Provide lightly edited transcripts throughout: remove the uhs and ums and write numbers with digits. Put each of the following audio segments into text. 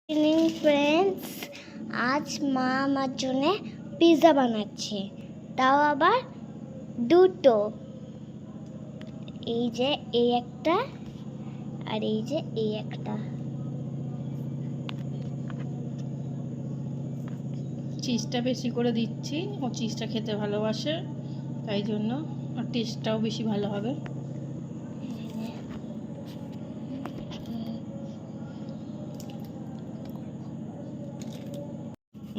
Evening friends, আজ মা আমার জন্য পিৎজা বানাচ্ছে, তাও আবার দুটো। এই যে এই একটা আর এই যে এই একটা। চিজটা বেশি করে দিচ্ছি, ও চিজটা খেতে ভালোবাসে, তাই জন্য আর টেস্টটাও বেশি ভালো হবে।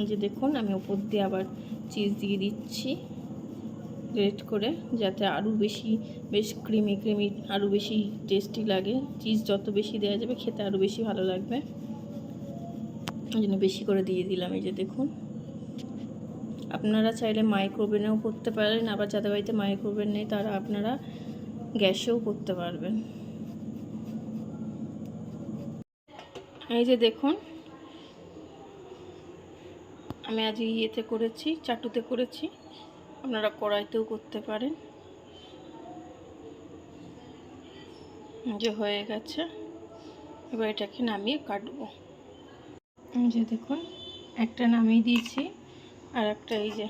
এই যে দেখুন, আমি উপর দিয়ে আবার চিজ দিয়ে দিচ্ছি গ্রেট করে, যাতে আরও বেশ ক্রিমি আরও বেশি টেস্টি লাগে। চিজ যত বেশি দেওয়া যাবে খেতে আরও বেশি ভালো লাগবে, ওই জন্য বেশি করে দিয়ে দিলাম। এই যে দেখুন, আপনারা চাইলে মাইক্রোওভেনেও করতে পারেন, আবার যাদের বাড়িতে মাইক্রোওভেন নেই তারা আপনারা গ্যাসেও করতে পারবেন। এই যে দেখুন, আমি আজ ইয়েতে করেছি, চাটুতে করেছি, আপনারা কড়াইতেও করতে পারেন। যে হয়ে গেছে, এবার এটাকে নামিয়ে কাটবো। এই যে দেখুন, একটা নামিয়ে দিয়েছি আর একটা এই যে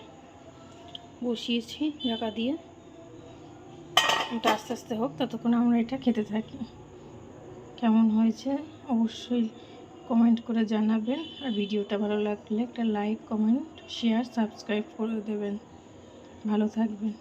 বসিয়েছি ঢাকা দিয়ে। এটা আস্তে আস্তে হোক, ততক্ষণ আমরা এটা খেতে থাকি। কেমন হয়েছে অবশ্যই কমেন্ট করে জানাবেন, আর ভিডিওটা ভালো লাগলে একটা লাইক, কমেন্ট, শেয়ার, সাবস্ক্রাইব করে দেবেন। ভালো থাকবেন।